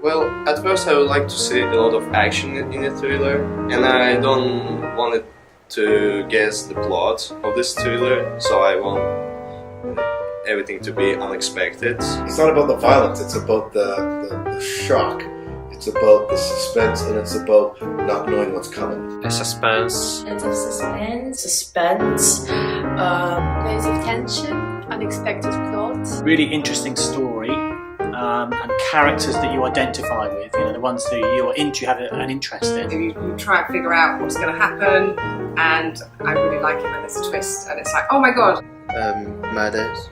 Well, at first I would like to see a lot of action in a thriller, and I don't want it to guess the plot of this thriller, so I want everything to be unexpected. It's not about the violence, it's about the shock. It's about the suspense, and it's about not knowing what's coming. The suspense. Lots of suspense. Suspense. Loads of tension. Unexpected plot. Really interesting story. And characters that you identify with, you know, the ones that you're into, you have an interest in. You try and figure out what's going to happen, and I really like it when there's a twist, and it's like, oh my god. Murders.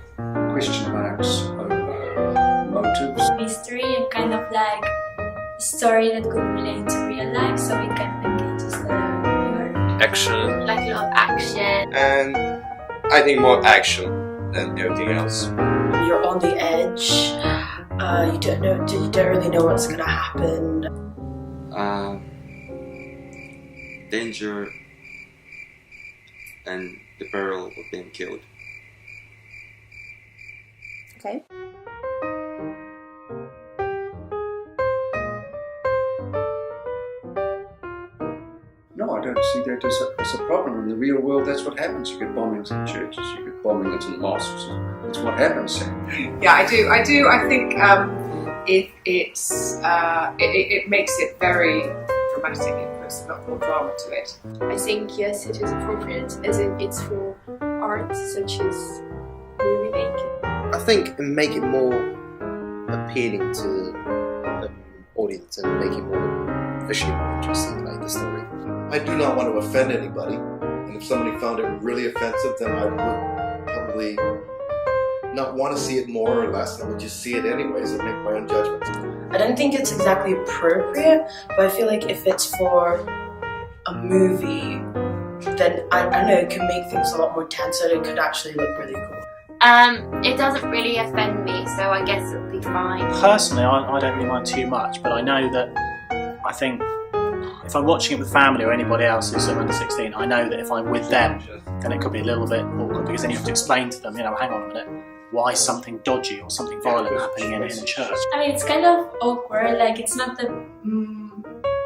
Question marks over motives. Mystery and kind of like a story that could relate to real life, so it kind of engages the viewer. Action. Like a lot of action. And I think more action than everything else. You're on the edge. You don't really know what's gonna happen. Danger and the peril of being killed. Okay. No, I don't see that as a problem. In the real world, that's what happens. You get bombings in churches, you get bombings in mosques. It's what happens. Yeah, I do. I think it makes it very dramatic. It puts a lot more drama to it. I think yes, it is appropriate, as in it's for art such as movie making. I think make it more appealing to the audience and make it more visually more interesting, like the story. I do not want to offend anybody, and if somebody found it really offensive, then I would probably not want to see it more or less. I would just see it anyways and make my own judgments. I don't think it's exactly appropriate, but I feel like if it's for a movie, then I don't know, it can make things a lot more tense and it could actually look really cool. It doesn't really offend me, so I guess it'll be fine. Personally, I don't really mind too much, but I know that I think if I'm watching it with family or anybody else who's under 16, I know that if I'm with them, then it could be a little bit awkward, because then you have to explain to them, you know, hang on a minute, why is something dodgy or something violent happening in a church? I mean, it's kind of awkward, like it's not the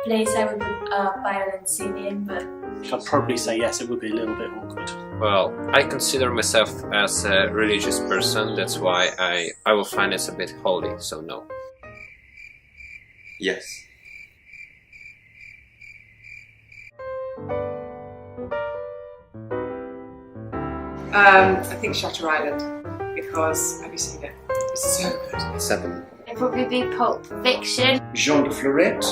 place I would put a violent scene in, but I'd probably say yes, it would be a little bit awkward. Well, I consider myself as a religious person, that's why I will find it a bit holy, so no. Yes. I think Shutter Island, because have you seen it? It's so good. 7. It'll probably be Pulp Fiction. Jean de Florette,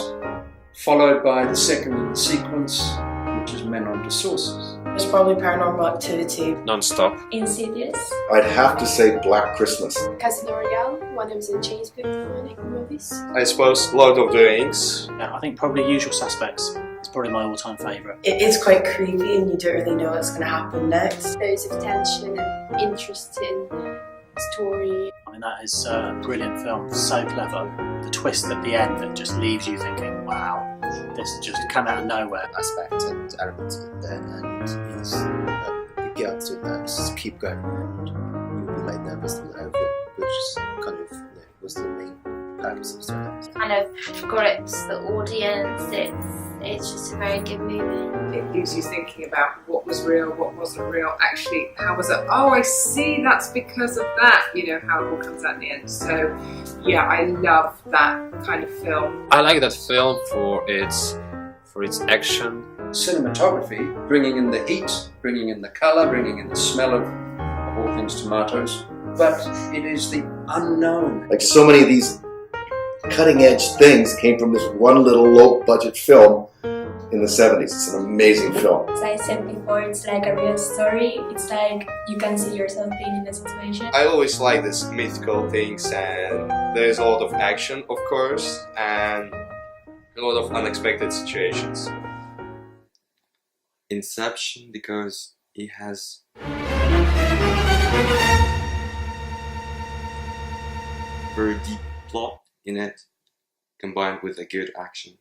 followed by the second in the sequence, which is Men on the Saucers. It's probably Paranormal Activity. Non-stop. Insidious. I'd have to say Black Christmas. Casino Royale, one of the James Bond movies. I suppose Lord of the Rings. Yeah, I think probably Usual Suspects is probably my all-time favourite. It is quite creepy and you don't really know what's going to happen next. Loads of tension and interesting story. I mean, that is a brilliant film, so clever. The twist at the end that just leaves you thinking, wow, this just come out of nowhere. Aspect and elements of it there, and is you get up to that, just keep going, and you'll be like nervous the whole film, which is kind of was the main purpose of the story. Kind of grips the audience. It's just a very good movie. It leaves you thinking about what was real, what wasn't real, actually, how was it? Oh, I see, that's because of that, you know, how it all comes out in the end. So, yeah, I love that kind of film. I like that film for its action. Cinematography, bringing in the heat, bringing in the colour, bringing in the smell of all things tomatoes, but it is the unknown. Like so many of these cutting edge things came from this one little low budget film in the 70s. It's an amazing film. As I said before, it's like a real story. It's like you can see yourself being in the situation. I always like these mythical things, and there's a lot of action, of course, and a lot of unexpected situations. Inception, because it has very deep plot in it, combined with a good action.